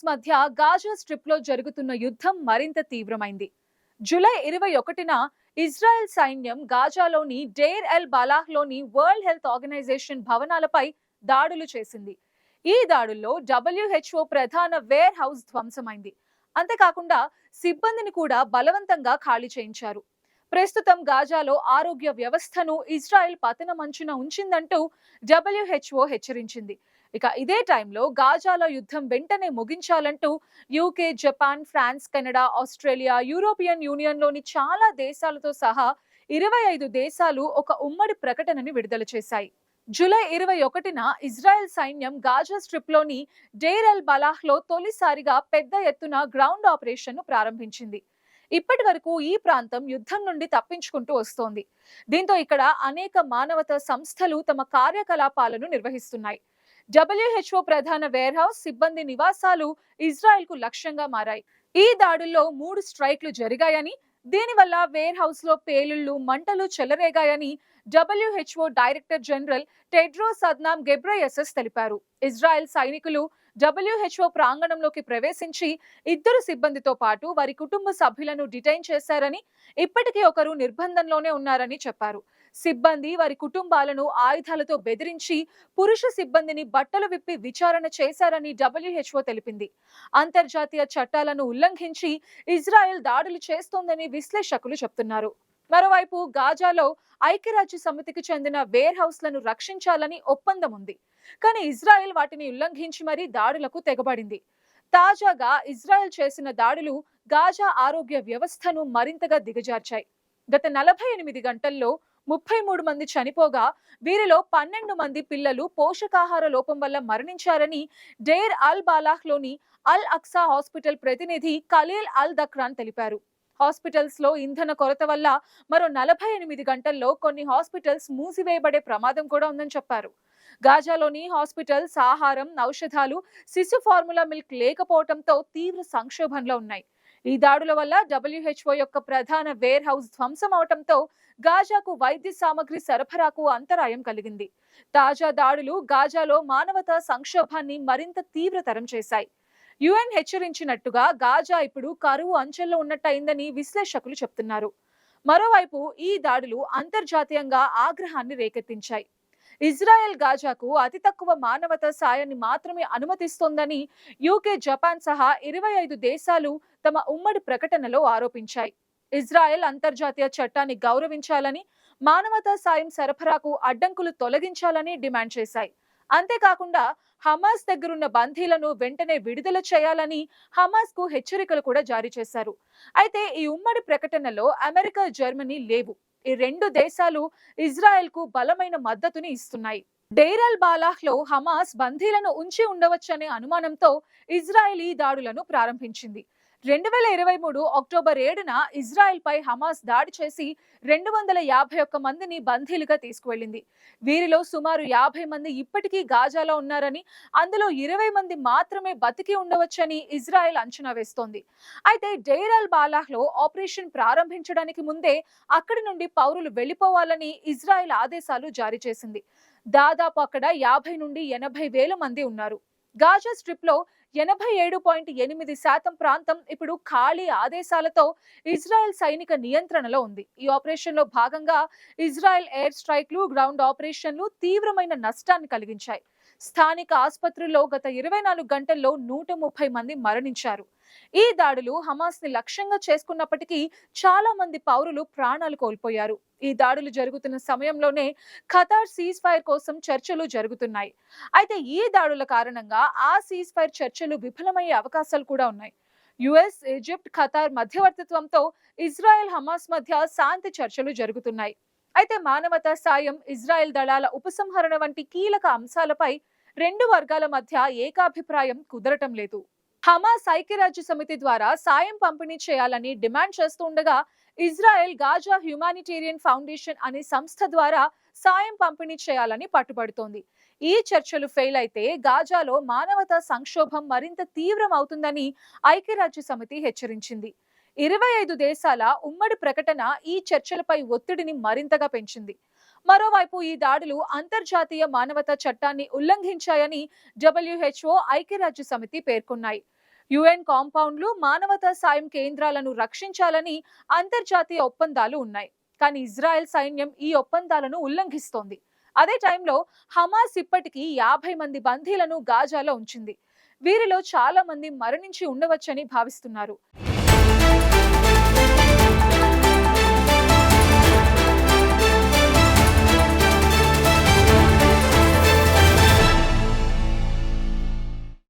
మధ్య Gaza strip లో జరుగుతున్న యుద్ధం మరింత తీవ్రమైంది. జూలై 21న ఇజ్రాయెల్ సైన్యం గాజాలోని డేర్ ఎల్ బలాహ్లోని వరల్డ్ హెల్త్ ఆర్గనైజేషన్ భవనాలపై దాడులు చేసింది. ఈ దాడుల్లో WHO ప్రధాన వేర్ హౌస్ ధ్వంసమైంది. అంతేకాకుండా సిబ్బందిని కూడా బలవంతంగా ఖాళీ చేయించారు. ప్రస్తుతం గాజాలో ఆరోగ్య వ్యవస్థను ఇజ్రాయెల్ పతనమంచున ఉంచిందంటూ WHO హెచ్చరించింది. ఇక ఇదే టైంలో గాజాలో యుద్ధం వెంటనే ముగించాలంటూ UK, Japan, France, Canada, Australia, European యూనియన్లోని చాలా దేశాలతో సహా 25 దేశాలు ఒక ఉమ్మడి ప్రకటనని విడుదల చేశాయి. జూలై 21న ఇజ్రాయెల్ సైన్యం గాజా స్ట్రిప్లోని డేర్ ఎల్ బలాహ్లో తొలిసారిగా పెద్ద ఎత్తున గ్రౌండ్ ఆపరేషన్ను ప్రారంభించింది. ఇప్పటి వరకు ఈ ప్రాంతం యుద్ధం నుండి తప్పించుకుంటూ వస్తోంది. దీంతో ఇక్కడ అనేక మానవతా సంస్థలు తమ కార్యకలాపాలను నిర్వహిస్తున్నాయి. WHO ప్రధాన వేర్ హౌస్, సిబ్బంది నివాసాలు ఇజ్రాయెల్ కు లక్ష్యంగా మారాయి. ఈ దాడుల్లో 3 స్ట్రైక్లు జరిగాయని, దీనివల్ల వేర్ హౌస్ లో పేలుళ్లు, మంటలు చెలరేగాయని WHO డైరెక్టర్ జనరల్ టెడ్రోస్ అద్నాం గెబ్రెయెసస్ తెలిపారు. ఇజ్రాయెల్ సైనికులు WHO ప్రాంగణంలోకి ప్రవేశించి 2 సిబ్బందితో పాటు వారి కుటుంబ సభ్యులను డిటైన్ చేశారని, ఇప్పటికీ ఒకరు నిర్బంధంలోనే ఉన్నారని చెప్పారు. సిబ్బంది వారి కుటుంబాలను ఆయుధాలతో బెదిరించి పురుష సిబ్బందిని బట్టలు విప్పి విచారణ చేశారని WHO తెలిపింది. అంతర్జాతీయ చట్టాలను ఉల్లంఘించి ఇజ్రాయెల్ దాడులు చేస్తోందని విశ్లేషకులు చెప్తున్నారు. మరోవైపు గాజాలో ఐక్యరాజ్య సమితికి చెందిన వేర్ హౌస్లను రక్షించాలని ఒప్పందం ఉంది. కానీ ఇజ్రాయెల్ వాటిని ఉల్లంఘించి మరీ దాడులకు తెగబడింది. తాజాగా ఇజ్రాయెల్ చేసిన దాడులు గాజా ఆరోగ్య వ్యవస్థను మరింతగా దిగజార్చాయి. గత 48 గంటల్లో 33 మంది చనిపోగా వీరిలో 12 మంది పిల్లలు పోషకాహార లోపం వల్ల మరణించారని డేర్ అల్ బాలాహ్లోని అల్ అక్సా హాస్పిటల్ ప్రతినిధి ఖలీల్ అల్ దక్రాన్ తెలిపారు. హాస్పిటల్స్ లో ఇంధన కొరత వల్ల మరో 48 గంటల్లో కొన్ని హాస్పిటల్స్ మూసివేయబడే ప్రమాదం కూడా ఉందని చెప్పారు. గాజాలోని హాస్పిటల్స్ ఆహారం, ఔషధాలు, శిశు ఫార్ములా మిల్క్ లేకపోవడంతో తీవ్ర సంక్షోభంలో ఉన్నాయి. ఈ దాడుల వల్ల WHO యొక్క ప్రధాన వేర్ హౌస్ ధ్వంసం అవడంతో గాజాకు వైద్య సామగ్రి సరఫరాకు అంతరాయం కలిగింది. తాజా దాడులు గాజాలో మానవతా సంక్షోభాన్ని మరింత తీవ్రతరం చేశాయి. UN హెచ్చరించినట్టుగా గాజా ఇప్పుడు కరువు అంచెల్లో ఉన్నట్టయిందని విశ్లేషకులు చెప్తున్నారు. మరోవైపు ఈ దాడులు అంతర్జాతీయంగా ఆగ్రహాన్ని రేకెత్తించాయి. ఇజ్రాయెల్ గాజాకు అతి తక్కువ మానవతా సాయాన్ని మాత్రమే అనుమతిస్తోందని యూకే, జపాన్ సహా 25 దేశాలు తమ ఉమ్మడి ప్రకటనలో ఆరోపించాయి. ఇజ్రాయెల్ అంతర్జాతీయ చట్టాన్ని గౌరవించాలని, మానవతా సాయం సరఫరాకు అడ్డంకులు తొలగించాలని డిమాండ్ చేశాయి. అంతేకాకుండా హమాస్ దగ్గరున్న బందీలను వెంటనే విడుదల చేయాలని హమాస్ కు హెచ్చరికలు కూడా జారీ చేశారు. అయితే ఈ ఉమ్మడి ప్రకటనలో అమెరికా, జర్మనీ లేవు. ఈ 2 దేశాలు ఇజ్రాయెల్ కు బలమైన మద్దతుని ఇస్తున్నాయి. డేర్ అల్ బాలాహ్ లో హమాస్ బందీలను ఉంచి ఉండవచ్చనే అనుమానంతో ఇజ్రాయెల్ ఈ దాడులను ప్రారంభించింది. 2023 అక్టోబర్ 7న ఇజ్రాయెల్ పై హమాస్ దాడి చేసి 251 మందిని బందీలుగా తీసుకువెళ్లింది. వీరిలో సుమారు 50 మంది ఇప్పటికీ గాజాలో ఉన్నారని, అందులో 20 మంది మాత్రమే బతికి ఉండవచ్చని ఇజ్రాయెల్ అంచనా వేస్తోంది. అయితే డేర్ అల్ బాలాహ్ లో ఆపరేషన్ ప్రారంభించడానికి ముందే అక్కడి నుండి పౌరులు వెళ్లిపోవాలని ఇజ్రాయెల్ ఆదేశాలు జారీ చేసింది. దాదాపు అక్కడ 50 నుండి 80 వేల మంది ఉన్నారు. గాజా స్ట్రిప్ లో 87.8% ప్రాంతం ఇప్పుడు ఖాళీ ఆదేశాలతో ఇజ్రాయెల్ సైనిక నియంత్రణలో ఉంది. ఈ ఆపరేషన్ లో భాగంగా ఇజ్రాయెల్ ఎయిర్ స్ట్రైక్లు, గ్రౌండ్ ఆపరేషన్లు తీవ్రమైన నష్టాన్ని కలిగించాయి. స్థానిక ఆసుపత్రుల్లో గత 24 గంటల్లో 130 మంది మరణించారు. ఈ దాడులు హమాస్ ని లక్ష్యంగా చేసుకున్నప్పటికీ చాలా మంది పౌరులు ప్రాణాలు కోల్పోయారు. ఈ దాడులు జరుగుతున్న సమయంలోనే ఖతార్ సీజ్ ఫైర్ కోసం చర్చలు జరుగుతున్నాయి. అయితే ఈ దాడుల కారణంగా ఆ సీజ్ ఫైర్ చర్చలు విఫలమయ్యే అవకాశాలు కూడా ఉన్నాయి. US, ఈజిప్ట్, ఖతార్ మధ్యవర్తిత్వంతో ఇజ్రాయెల్, హమాస్ మధ్య శాంతి చర్చలు జరుగుతున్నాయి. అయితే మానవతా సాయం, ఇజ్రాయెల్ దళాల ఉపసంహరణ వంటి కీలక అంశాలపై 2 వర్గాల మధ్య ఏకాభిప్రాయం కుదరటం లేదు. హమాస్ ఐక్యరాజ్య సమితి ద్వారా సాయం పంపిణీ చేయాలని డిమాండ్ చేస్తుండగా ఇజ్రాయెల్ గాజా హ్యుమానిటేరియన్ ఫౌండేషన్ అనే సంస్థ ద్వారా సాయం పంపిణీ చేయాలని పట్టుబడుతోంది. ఈ చర్చలు ఫెయిల్ అయితే గాజాలో మానవతా సంక్షోభం మరింత తీవ్రం అవుతుందని ఐక్యరాజ్య సమితి హెచ్చరించింది. 25 దేశాల ఉమ్మడి ప్రకటన ఈ చర్చలపై ఒత్తిడిని మరింతగా పెంచింది. మరోవైపు ఈ దాడులు అంతర్జాతీయ మానవతా చట్టాన్ని ఉల్లంఘించాయని WHO, ఐక్యరాజ్య సమితి పేర్కొన్నాయి. యుఎన్ కాంపౌండ్లు, మానవతా సాయం కేంద్రాలను రక్షించాలని అంతర్జాతీయ ఒప్పందాలు ఉన్నాయి. కానీ ఇజ్రాయెల్ సైన్యం ఈ ఒప్పందాలను ఉల్లంఘిస్తోంది. అదే టైంలో హమాస్ ఇప్పటికీ 50 మంది బందీలను గాజాలో ఉంచింది. వీరిలో చాలా మంది మరణించి ఉండవచ్చని భావిస్తున్నారు.